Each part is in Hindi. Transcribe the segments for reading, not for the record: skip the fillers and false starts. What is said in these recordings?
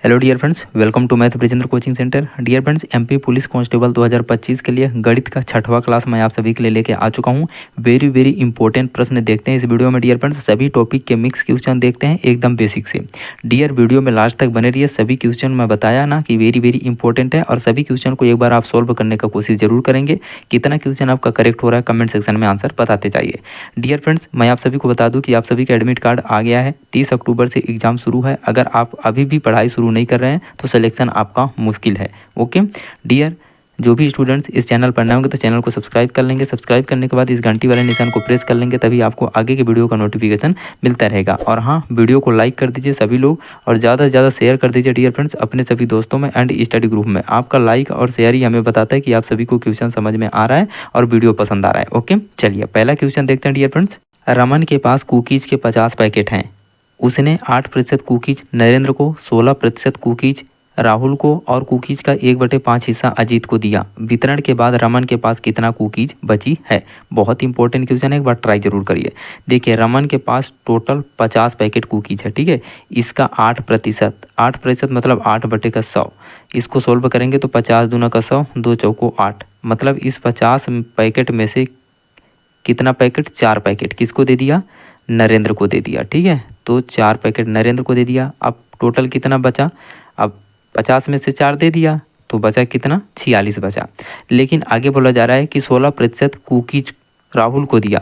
Hello dear friends, welcome to math Brijendra coaching centre. Dear friends, MP police constable 2025 के लिए गणित का छठवां क्लास मैं आप सभी के लिए लेके आ चुका हूं। वेरी वेरी इंपॉर्टेंट प्रश्न देखते हैं इस वीडियो में। डियर फ्रेंड्स, सभी टॉपिक के मिक्स क्वेश्चन देखते हैं एकदम बेसिक से। डियर, वीडियो में लास्ट तक बने रहिए। सभी क्वेश्चन मैं बताया ना कि वेरी वेरी इंपॉर्टेंट है और सभी क्वेश्चन को एक बार आप सोल्व करने का कोशिश जरूर करेंगे। कितना क्वेश्चन आपका करेक्ट हो रहा है कमेंट सेक्शन में आंसर बताते जाइए। डियर फ्रेंड्स, मैं आप सभी को बता दूं कि आप सभी का एडमिट कार्ड आ गया है। 30 अक्टूबर से एग्जाम शुरू है। अगर आप अभी भी पढ़ाई शुरू नहीं कर रहे हैं तो सिलेक्शन आपका मुश्किल है। ओके डियर, जो भी स्टूडेंट्स इस चैनल पर नए होंगे तो चैनल को सब्सक्राइब कर लेंगे। सब्सक्राइब करने के बाद इस घंटी वाले निशान को प्रेस कर लेंगे, तभी आपको आगे के वीडियो का नोटिफिकेशन मिलता रहेगा। और हाँ, वीडियो को लाइक कर दीजिए सभी लोग और ज़्यादा से ज़्यादा शेयर कर दीजिए डियर फ्रेंड्स अपने सभी दोस्तों में एंड स्टडी ग्रुप में। आपका लाइक और शेयर ही हमें बताता है कि आप सभी को क्वेश्चन समझ में आ रहा है और वीडियो पसंद आ रहा है। ओके चलिए, पहला क्वेश्चन देखते हैं डियर फ्रेंड्स। रमन के पास कुकीज़ के 50 पैकेट हैं। उसने 8% कुकीज़ नरेंद्र को, 16% कुकीज़ राहुल को और कुकीज़ का 1/5 हिस्सा अजीत को दिया। वितरण के बाद रमन के पास कितना कुकीज़ बची है? बहुत इंपॉर्टेंट क्वेश्चन है, एक बार ट्राई जरूर करिए। देखिए, रमन के पास टोटल 50 पैकेट कुकीज़ है, ठीक है। इसका 8%, 8% मतलब 8/100। इसको सोल्व करेंगे तो 50 दूना का 100, 2 चौको 8, मतलब इस 50 पैकेट में से कितना पैकेट? 4 पैकेट किसको दे दिया? नरेंद्र को दे दिया, ठीक है। तो 4 पैकेट नरेंद्र को दे दिया। अब टोटल कितना बचा? अब 50 में से 4 दे दिया तो बचा कितना? 46 बचा। लेकिन आगे बोला जा रहा है कि 16% कुकीज राहुल को दिया।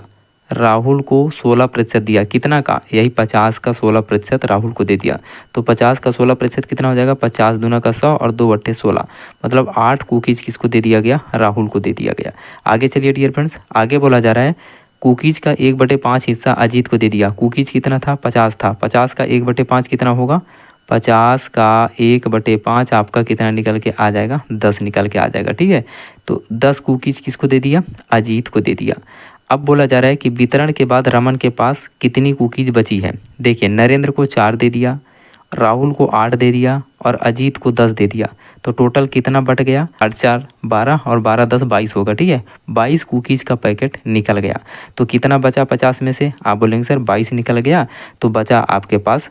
राहुल को 16% दिया, कितना का? यही 50 का 16% राहुल को दे दिया। तो 50 का 16% कितना हो जाएगा? 50 दूना का 100 और 2/16, मतलब 8 कुकीज किसको दे दिया गया? राहुल को दे दिया गया। आगे चलिए डियर फ्रेंड्स, आगे बोला जा रहा है कुकीज का 1/5 हिस्सा अजीत को दे दिया। कुकीज कितना था? 50 था। 50 का 1/5 कितना होगा? 50 का 1/5 आपका कितना निकल के आ जाएगा? 10 निकल के आ जाएगा, ठीक है। तो 10 कुकीज किसको दे दिया? अजीत को दे दिया। अब बोला जा रहा है कि वितरण के बाद रमन के पास कितनी कुकीज बची है? देखिए, नरेंद्र को 4 दे दिया, राहुल को 8 दे दिया और अजीत को 10 दे दिया। तो टोटल कितना बट गया? 8 4 12 और 12 10 22 होगा, ठीक है। 22 कुकीज़ का पैकेट निकल गया। तो कितना बचा 50 में से? आप बोलेंगे सर 22 निकल गया, तो बचा आपके पास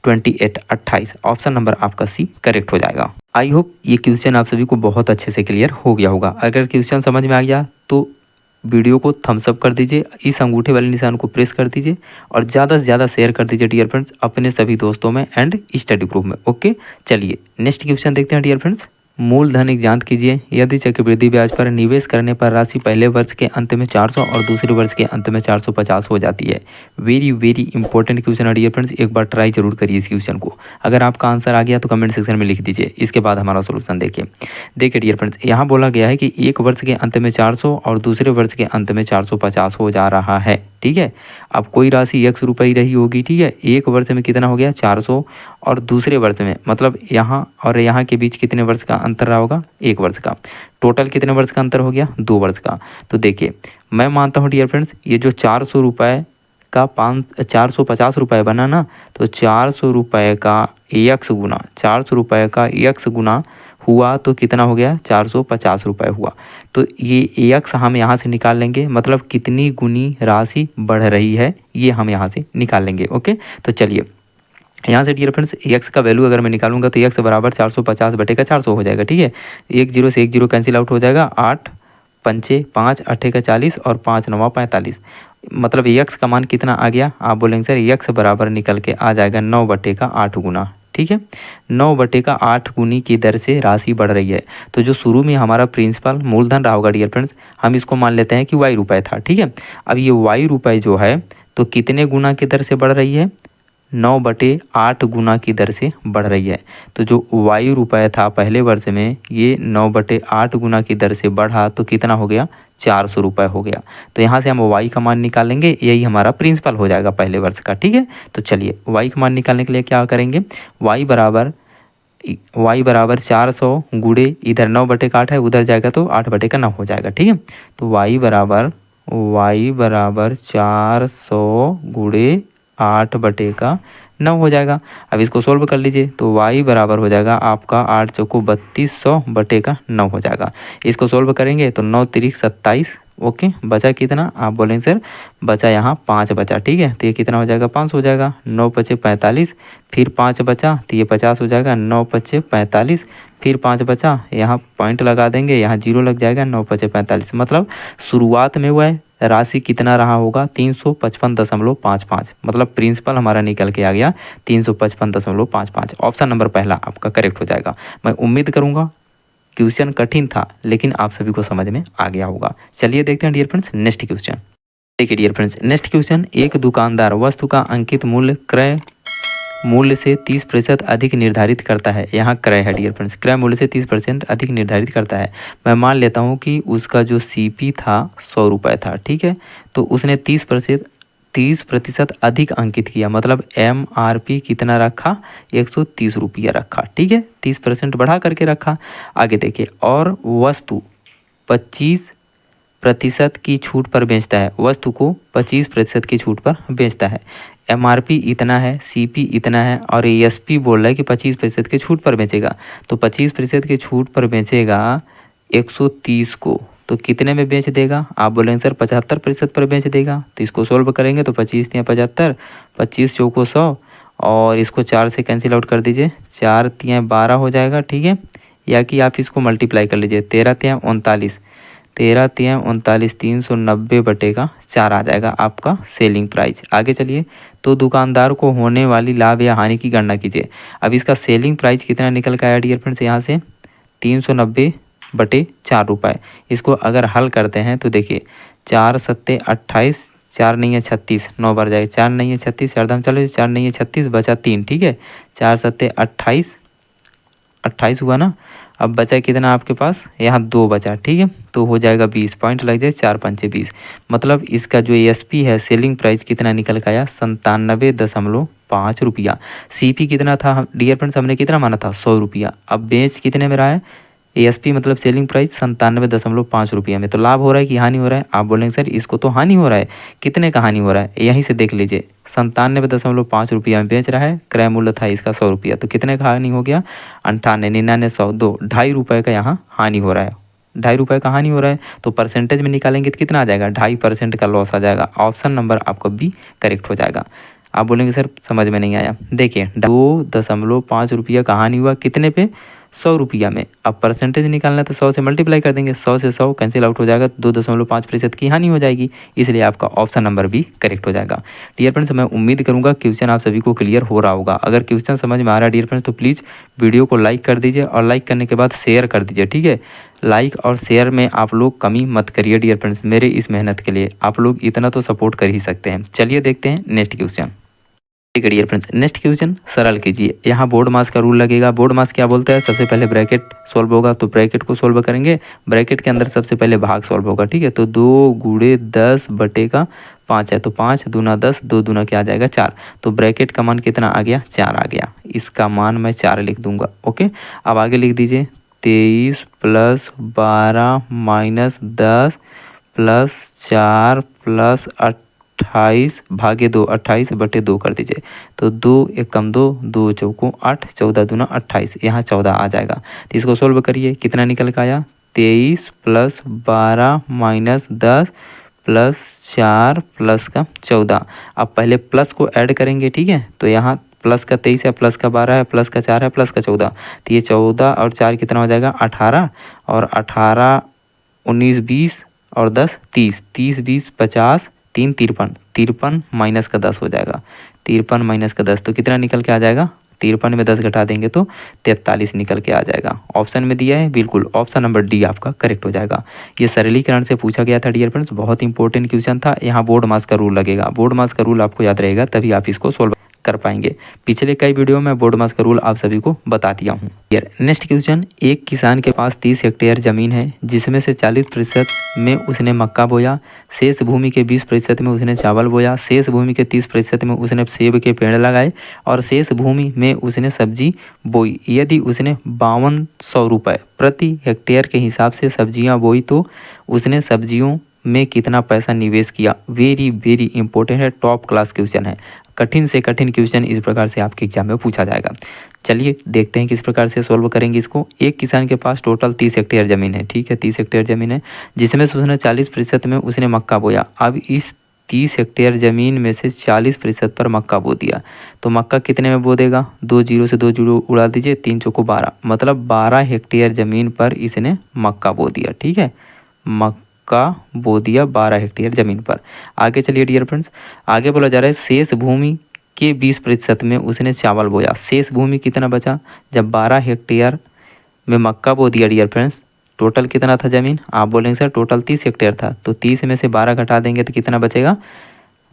28, 28। ऑप्शन नंबर आपका सी करेक्ट हो जाएगा। आई होप ये क्वेश्चन आप सभी को बहुत अच्छे से क्लियर हो गया होगा। अगर क्वेश्चन समझ में आ गया तो वीडियो को थम्स अप कर दीजिए, इस अंगूठे वाले निशान को प्रेस कर दीजिए और ज़्यादा से ज़्यादा शेयर कर दीजिए डियर फ्रेंड्स अपने सभी दोस्तों में एंड स्टडी ग्रुप में। ओके चलिए, नेक्स्ट क्वेश्चन देखते हैं डियर फ्रेंड्स। मूलधन एक जांच कीजिए। यदि चक्रवृद्धि ब्याज पर निवेश करने पर राशि पहले वर्ष के अंत में 400 और दूसरे वर्ष के अंत में 450 हो जाती है। वेरी वेरी इंपॉर्टेंट क्वेश्चन है डियर फ्रेंड्स, एक बार ट्राई जरूर करिए इस क्वेश्चन को। अगर आपका आंसर आ गया तो कमेंट सेक्शन में लिख दीजिए। इसके बाद हमारा सोल्यूशन देखिए। देखिए डियर फ्रेंड्स, यहाँ बोला गया है कि एक वर्ष के अंत में 400 और दूसरे वर्ष के अंत में 450 हो जा रहा है, ठीक है। अब कोई राशि x रुपये रही होगी, ठीक है। एक वर्ष में कितना हो गया? 400 और दूसरे वर्ष में मतलब यहाँ और यहाँ के बीच कितने वर्ष का अंतर रहा होगा? 1 वर्ष का। टोटल कितने वर्ष का अंतर हो गया? 2 वर्ष का। तो देखिए, मैं मानता हूँ डियर फ्रेंड्स, ये जो 400 रुपये का 450 रुपये बना ना, तो 400 रुपये का x गुना 400 रुपये का x गुना हुआ तो कितना हो गया? 450 रुपये हुआ। तो ये x हम यहाँ से निकाल लेंगे, मतलब कितनी गुनी राशि बढ़ रही है ये हम यहाँ से निकाल लेंगे। ओके, तो चलिए यहाँ से डियर फ्रेंड्स x का वैल्यू अगर मैं निकालूंगा तो x बराबर 450/400 हो जाएगा, ठीक है। 1 0 से 1 0 कैंसिल आउट हो जाएगा। 8 पंचे 5 8 का 40 और 5 9 45, मतलब x का मान कितना आ गया? आप बोलेंगे सर x बराबर निकल के आ जाएगा 9/8 गुना, ठीक है। 9/8 गुनी की दर से राशि बढ़ रही है। तो जो शुरू में हमारा प्रिंसिपल मूलधन रहा होगा डियर फ्रेंड्स, हम इसको मान लेते हैं कि y रुपये था, ठीक है। अब ये y रुपये जो है तो कितने गुना की दर से बढ़ रही है? 9/8 गुना की दर से बढ़ रही है। तो जो y रुपये था पहले वर्ष में, ये 9/8 गुना की दर से बढ़ा तो कितना हो गया? 400 रुपये हो गया। तो यहाँ से हम y का मान निकालेंगे, यही हमारा प्रिंसिपल हो जाएगा पहले वर्ष का, ठीक है। तो चलिए y का मान निकालने के लिए क्या करेंगे? y बराबर 400 गुड़े इधर 9/8 है, उधर जाएगा तो 8/9 हो जाएगा, ठीक है। तो y बराबर 400 गुड़े 8/9 हो जाएगा। अब इसको सोल्व कर लीजिए तो y बराबर हो जाएगा आपका 8 चौको 3200/9 हो जाएगा। इसको सोल्व करेंगे तो 9 तिरिक 27। ओके, बचा कितना? आप बोलेंगे सर बचा यहाँ 5 बचा, ठीक है। तो ये कितना हो जाएगा? 5 हो जाएगा। 9 5 45, फिर 5 बचा तो ये 50 हो जाएगा, 9 पच्चे 45, फिर 5 बचा, यहाँ पॉइंट लगा देंगे, यहाँ 0 लग जाएगा, 9 पच्चे 45। मतलब शुरुआत में वह राशि कितना रहा होगा, 355.55। मतलब प्रिंसिपल हमारा निकल के आ गया 355.55। ऑप्शन नंबर पहला आपका करेक्ट हो जाएगा। मैं उम्मीद करूँगा क्वेश्चन कठिन था लेकिन आप सभी को समझ में आ गया होगा। चलिए देखते हैं डियर फ्रेंड्स नेक्स्ट क्वेश्चन। देखिए डियर फ्रेंड्स नेक्स्ट क्वेश्चन, एक दुकानदार वस्तु का अंकित मूल्य क्रय मूल्य से 30% अधिक निर्धारित करता है। यहाँ क्रय है डियर फ्रेंड्स, क्रय मूल्य से 30% अधिक निर्धारित करता है। मैं मान लेता हूँ कि उसका जो सीपी था 100 रुपये था, ठीक है। तो उसने 30% अधिक अंकित किया, मतलब MRP कितना रखा, 130 रुपया रखा, ठीक है। 30% बढ़ा करके रखा। आगे देखिए, और वस्तु 25% की छूट पर बेचता है, वस्तु को 25% की छूट पर बेचता है। MRP इतना है, CP इतना है, और ESP बोल रहा है कि 25% की छूट पर बेचेगा। तो 25% की छूट पर बेचेगा 130 को, तो कितने में बेच देगा, आप बोलेंगे सर 75% पर बेच देगा। तो इसको सोल्व करेंगे तो 25 तियाँ 75, 25 चौको 100, और इसको 4 से कैंसिल आउट कर दीजिए, 4 तियाँ 12 हो जाएगा, ठीक है। या कि आप इसको मल्टीप्लाई कर लीजिए, 13 तियाँ 39, 13 तियाँ 39, 390/4 आ जाएगा आपका सेलिंग प्राइस। आगे चलिए, तो दुकानदार को होने वाली लाभ या हानि की गणना कीजिए। अब इसका सेलिंग प्राइस कितना निकल के आया डियर फ्रेंड्स, यहाँ से 390/4 रुपये। इसको अगर हल करते हैं तो देखिए, 4 सत्ते 28, 4 नहीं है 36, 9 बार जाएगा, 4 नहीं है 36, 4 दाम चलो, 4 नहीं है 36, बचा 3, ठीक है। 4 सत्ते 28, 28 हुआ ना। अब बचा कितना आपके पास, यहाँ 2 बचा, ठीक है। तो हो जाएगा 20 पॉइंट लग जाए, 4 पंचे 20। मतलब इसका जो ESP है सेलिंग प्राइस कितना निकल के आया, 97.5 रुपया। CP कितना था डियर फ्रेंड्स, हमने कितना माना था, 100 रुपया। अब बेच कितने में रहा है, ESP मतलब सेलिंग प्राइस 97.5 रुपये में। तो लाभ हो रहा है कि हानि हो रहा है, आप बोलेंगे सर इसको तो हानि हो रहा है। कितने का हानि हो रहा है, यहीं से देख लीजिए, 97.5 रुपया में बेच रहा है, क्रय मूल्य था इसका 100 रुपया, तो कितने का हानि हो गया, 98, 99, 100, 2, 2.5 रुपये का यहाँ हानि हो रहा है, 2.5 रुपये का हानि हो रहा है। तो परसेंटेज में निकालेंगे तो कितना आ जाएगा, 2.5% का लॉस आ जाएगा। ऑप्शन नंबर आपका बी करेक्ट हो जाएगा। आप बोलेंगे सर समझ में नहीं आया, देखिए 2.5 रुपया का हानि हुआ कितने पे, 100 रुपया में। अब परसेंटेज निकालना है तो 100 से मल्टीप्लाई कर देंगे, 100 से 100 कैंसिल आउट हो जाएगा, 2.5% की हानि हो जाएगी। इसलिए आपका ऑप्शन नंबर भी करेक्ट हो जाएगा। डियर फ्रेंड्स मैं उम्मीद करूंगा क्वेश्चन आप सभी को क्लियर हो रहा होगा। अगर क्वेश्चन समझ में आ रहा है डियर फ्रेंड्स तो प्लीज़ वीडियो को लाइक कर दीजिए, और लाइक करने के बाद शेयर कर दीजिए, ठीक है। लाइक और शेयर में आप लोग कमी मत करिए डियर फ्रेंड्स, मेरे इस मेहनत के लिए आप लोग इतना तो सपोर्ट कर ही सकते हैं। चलिए देखते हैं नेक्स्ट क्वेश्चन। ठीक है डियर फ्रेंड्स नेक्स्ट क्वेश्चन सरल कीजिए। यहाँ बोर्ड मास का रूल लगेगा। बोर्ड मास क्या बोलता है, सबसे पहले ब्रैकेट सोल्व होगा, तो ब्रैकेट को सोल्व करेंगे, ब्रैकेट के अंदर सबसे पहले भाग सोल्व होगा, ठीक है। तो 2 गुणे 10/5 है, तो 5 दूना 10, 2 दूना क्या आ जाएगा 4। तो ब्रैकेट का मान कितना आ गया, 4 आ गया। इसका मान मैं 4 लिख दूंगा, ओके। अब आगे लिख दीजिए 23 + 12 - 10 + 4 + 28 भागे 2, 28/2 कर दीजिए। तो 2 एकम 2, 2 चौको 8, 14 दूना 28, यहाँ 14 आ जाएगा। तो इसको सोल्व करिए, कितना निकल के आया, 23 + 12 - 10 + 4 + का 14। अब पहले प्लस को ऐड करेंगे, ठीक है। तो यहाँ प्लस का 23 है, प्लस का 12 है, प्लस का 4 है, प्लस का 14। तो ये 14 और 4 कितना हो जाएगा 18, और 18 19 20 और 10 30, 30 20 50, 3 53, 53 माइनस का 10 हो जाएगा, 53 माइनस का 10 तो कितना निकल के आ जाएगा, 53 में 10 घटा देंगे तो 43 निकल के आ जाएगा। ऑप्शन में दिया है, बिल्कुल ऑप्शन नंबर डी आपका करेक्ट हो जाएगा। ये सरलीकरण से पूछा गया था डियर फ्रेंड्स, बहुत इंपॉर्टेंट क्वेश्चन था। यहाँ बोर्ड मास का रूल लगेगा, बोर्ड मास का रूल आपको याद रहेगा तभी आप इसको सोल्व कर पाएंगे। पिछले कई वीडियो में बोर्ड मास का रूल आप सभी को बता दिया हूँ। नेक्स्ट क्वेश्चन, एक किसान के पास 30 हेक्टेयर जमीन है जिसमें से 40% में उसने मक्का बोया, शेष भूमि के 20% में उसने चावल बोया, शेष भूमि के 30% में उसने सेब के पेड़ लगाए, और शेष भूमि में उसने सब्जी बोई। यदि उसने 5200 रुपये प्रति हेक्टेयर के हिसाब से सब्जियां बोई तो उसने सब्जियों में कितना पैसा निवेश किया। वेरी वेरी इंपॉर्टेंट है, टॉप क्लास क्वेश्चन है। कठिन से कठिन क्वेश्चन इस प्रकार से आपके एग्जाम में पूछा जाएगा। चलिए देखते हैं किस प्रकार से सॉल्व करेंगे इसको। एक किसान के पास टोटल 30 हेक्टेयर ज़मीन है, ठीक है, 30 हेक्टेयर ज़मीन है जिसमें से उसने 40% में उसने मक्का बोया। अब इस 30 हेक्टेयर ज़मीन में से 40% पर मक्का बो दिया। तो मक्का कितने में बो देगा? 2 जीरो से 2 जीरो उड़ा दीजिए, 3 चौको 12, मतलब 12 हेक्टेयर ज़मीन पर इसने मक्का बो दिया। ठीक है, मक्का बो दिया 12 हेक्टेयर ज़मीन पर। आगे चलिए डियर फ्रेंड्स, आगे बोला जा रहा है शेष भूमि के 20% में उसने चावल बोया। शेष भूमि कितना बचा? जब 12 हेक्टेयर में मक्का बो दिया डियर फ्रेंड्स, टोटल कितना था ज़मीन? आप बोलेंगे सर टोटल 30 हेक्टेयर था, तो 30 में से 12 घटा देंगे तो कितना बचेगा?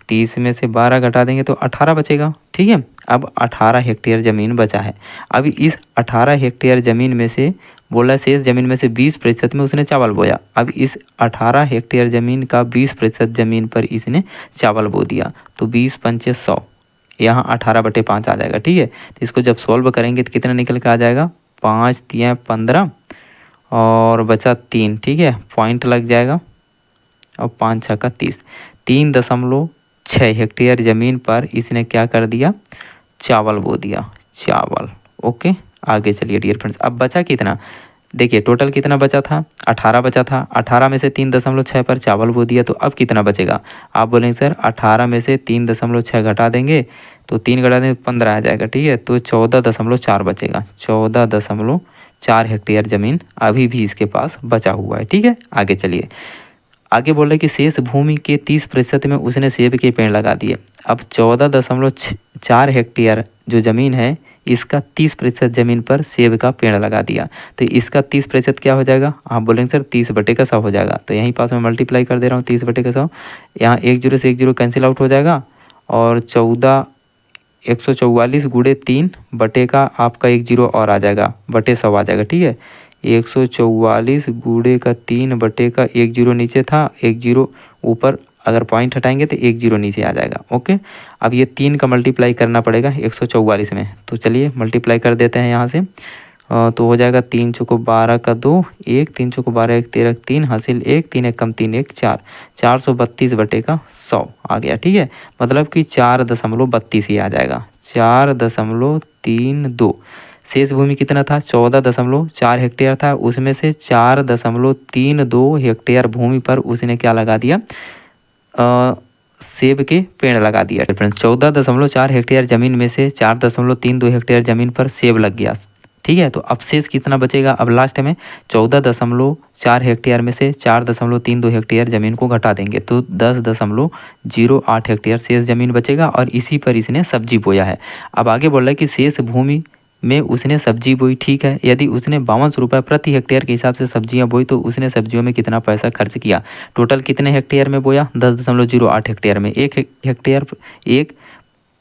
30 में से 12 घटा देंगे तो 18 बचेगा। ठीक है, अब 18 हेक्टेयर ज़मीन बचा है। अब इस 18 हेक्टेयर ज़मीन में से बोला शेष ज़मीन में से 20% में उसने चावल बोया। अब इस 18 हेक्टेयर ज़मीन का 20% ज़मीन पर इसने चावल बो दिया, तो 20 पंचे 100, यहाँ 18/5 आ जाएगा। ठीक है, तो इसको जब सॉल्व करेंगे तो कितना निकल के आ जाएगा? 5 तिया 15 और बचा 3। ठीक है, पॉइंट लग जाएगा और 5 छक्का 30। 3.6 हेक्टेयर ज़मीन पर इसने क्या कर दिया? चावल बो दिया, चावल। ओके, आगे चलिए डियर फ्रेंड्स, अब बचा कितना? देखिए टोटल कितना बचा था? 18 बचा था। 18 में से 3.6 पर चावल बो दिया, तो अब कितना बचेगा? आप बोलेंगे सर 18 में से 3.6 घटा देंगे तो 3 घटा देंगे 15 आ जाएगा। ठीक है, तो 14.4 बचेगा। 14.4 हेक्टेयर ज़मीन अभी भी इसके पास बचा हुआ है। ठीक है, आगे चलिए, आगे बोल रहे कि शेष भूमि के 30% में उसने सेब के पेड़ लगा दिए। अब 14.4 हेक्टेयर जो ज़मीन है, इसका 30% ज़मीन पर सेब का पेड़ लगा दिया, तो इसका 30% क्या हो जाएगा? आप बोलेंगे सर 30/100 हो जाएगा, तो यहीं पास में मल्टीप्लाई कर दे रहा हूँ 30/100। यहाँ 1 जीरो से 1 जीरो कैंसिल आउट हो जाएगा और 144 गुणे 3 बटे का आपका 1 जीरो और आ जाएगा, बटे 100 आ जाएगा। ठीक है, 144 गुणे का 3 बटे का 1 जीरो नीचे था, 1 जीरो ऊपर, अगर पॉइंट हटाएंगे तो 1 जीरो नीचे आ जाएगा। ओके, अब ये 3 का मल्टीप्लाई करना पड़ेगा 144 में, तो चलिए मल्टीप्लाई कर देते हैं यहाँ से। तो हो जाएगा 3 चौको 12 का 2, 1, 3 चौको 12 1 13 3 हासिल 1, 3 1 कम 3 1 4, 432 बटे का 100 आ गया। ठीक है, मतलब कि 4.32 ही आ जाएगा, 4.32। शेष भूमि कितना था? 14.4 हेक्टेयर था, उसमें से 4.32 हेक्टेयर भूमि पर उसने क्या लगा दिया? सेब के पेड़ लगा दिया। फ्रेंड्स 14.4 हेक्टेयर ज़मीन में से 4.32 हेक्टेयर ज़मीन पर सेब लग गया। ठीक है, तो अब शेष कितना बचेगा? अब लास्ट में 14.4 हेक्टेयर में से 4.32 हेक्टेयर ज़मीन को घटा देंगे तो 10.08 हेक्टेयर शेष ज़मीन बचेगा, और इसी पर इसने सब्जी बोया है। अब आगे बोल रहा है कि शेष भूमि में उसने सब्जी बोई। ठीक है, यदि उसने 52 रुपये प्रति हेक्टेयर के हिसाब से सब्जियां बोई तो उसने सब्जियों में कितना पैसा खर्च किया? टोटल कितने हेक्टेयर में बोया? 10.08 हेक्टेयर में। एक हेक्टेयर एक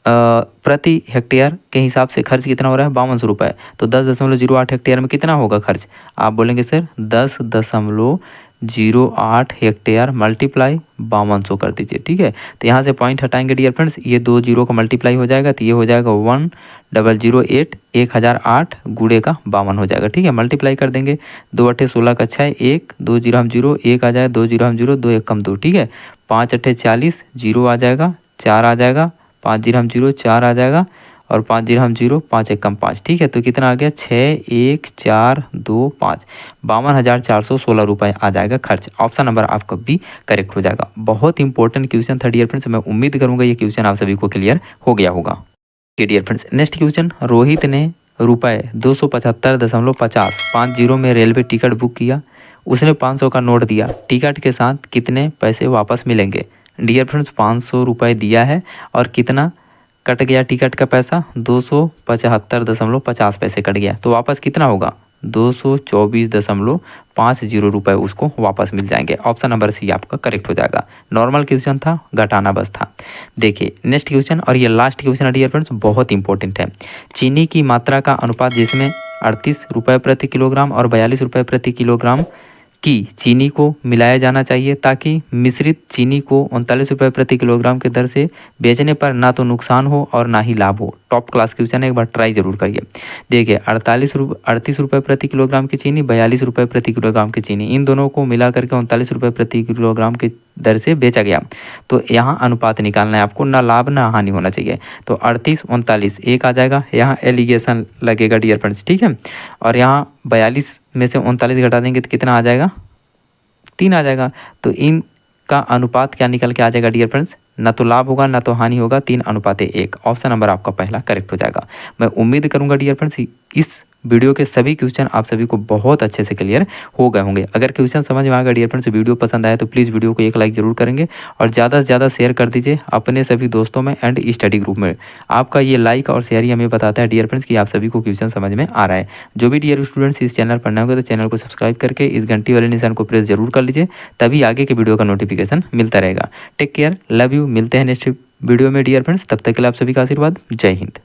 प्रति हेक्टेयर के हिसाब से खर्च कितना हो रहा है? 52 रुपये, तो 10.08 हेक्टेयर में कितना होगा खर्च? आप बोलेंगे सर 10.08 हेक्टेयर मल्टीप्लाई 5200 कर दीजिए। ठीक है, तो यहाँ से पॉइंट हटाएंगे डियर फ्रेंड्स, ये 2 जीरो का मल्टीप्लाई हो जाएगा, तो ये हो जाएगा 1008 1008 गुणे का 52 हो जाएगा। ठीक है, मल्टीप्लाई कर देंगे, 2 अट्ठे 16 का 6, 1 2 जीरो हम जीरो 1 आ जाएगा, 2 जीरो हम जीरो 2 1 कम 2। ठीक है, 5 अट्ठे 40 जीरो आ जाएगा, 4 आ जाएगा, 5 जीरो हम जीरो 4 आ जाएगा, और 5 जीरो हम जीरो 5 1 कम 5। ठीक है, तो कितना आ गया? 6 1 4 2 5, 52,416 रुपये आ जाएगा खर्च। ऑप्शन नंबर आपका भी करेक्ट हो जाएगा। बहुत इंपॉर्टेंट क्वेश्चन था डियर फ्रेंड्स, मैं उम्मीद करूंगा ये क्वेश्चन आप सभी को क्लियर हो गया होगा। Dear friends, next question, Rohit ने रुपये 275.50 50 में रेलवे टिकट बुक किया, उसने 500 का नोट दिया, टिकट के साथ कितने पैसे वापस मिलेंगे? डियर फ्रेंड्स 500 रुपये दिया है और कितना कट गया टिकट का पैसा? 275.50 पैसे कट गया, तो वापस कितना होगा? 224.50 रुपये उसको वापस मिल जाएंगे। ऑप्शन नंबर सी आपका करेक्ट हो जाएगा। नॉर्मल क्वेश्चन था, घटाना बस था। देखिए नेक्स्ट क्वेश्चन, और ये लास्ट क्वेश्चन है डियर फ्रेंड्स, बहुत इंपॉर्टेंट है। चीनी की मात्रा का अनुपात जिसमें 38 रुपये प्रति किलोग्राम और 42 रुपये प्रति किलोग्राम की चीनी को मिलाया जाना चाहिए, ताकि मिश्रित चीनी को 39 रुपये प्रति किलोग्राम के दर से बेचने पर ना तो नुकसान हो और ना ही लाभ हो। टॉप क्लास क्वेश्चन है, एक बार ट्राई जरूर करिए। देखिए 38 रुपये प्रति किलोग्राम की चीनी, 42 रुपये प्रति किलोग्राम की चीनी, इन दोनों को मिला करके 39 रुपये प्रति किलोग्राम की दर से बेचा गया, तो यहाँ अनुपात निकालना है आपको, ना लाभ ना हानि होना चाहिए। तो 38 39 एक आ जाएगा, यहाँ एलिगेशन लगेगा डियर फ्रेंड्स। ठीक है, और यहाँ 42 में से 39 घटा देंगे तो कितना आ जाएगा? 3 आ जाएगा। तो इन का अनुपात क्या निकल के आ जाएगा डियर फ्रेंड्स, ना तो लाभ होगा ना तो हानि होगा, 3:1। ऑप्शन नंबर आपका पहला करेक्ट हो जाएगा। मैं उम्मीद करूंगा डियर फ्रेंड्स इस वीडियो के सभी क्वेश्चन आप सभी को बहुत अच्छे से क्लियर हो गए होंगे। अगर क्वेश्चन समझ में आ गया डियर फ्रेंड्स, वीडियो पसंद आया तो प्लीज़ वीडियो को एक लाइक जरूर करेंगे और ज़्यादा से ज़्यादा शेयर कर दीजिए अपने सभी दोस्तों में एंड स्टडी ग्रुप में। आपका ये लाइक और शेयर ही हमें बताता है डियर फ्रेंड्स कि आप सभी को क्वेश्चन समझ में आ रहा है। जो भी डियर स्टूडेंट्स इस चैनल पर नए होंगे तो चैनल को सब्सक्राइब करके इस घंटी वाले निशान को प्रेस जरूर कर लीजिए, तभी आगे के वीडियो का नोटिफिकेशन मिलता रहेगा। टेक केयर, लव यू, मिलते हैं नेक्स्ट वीडियो में डियर फ्रेंड्स, तब तक के लिए आप सभी का आशीर्वाद, जय हिंद।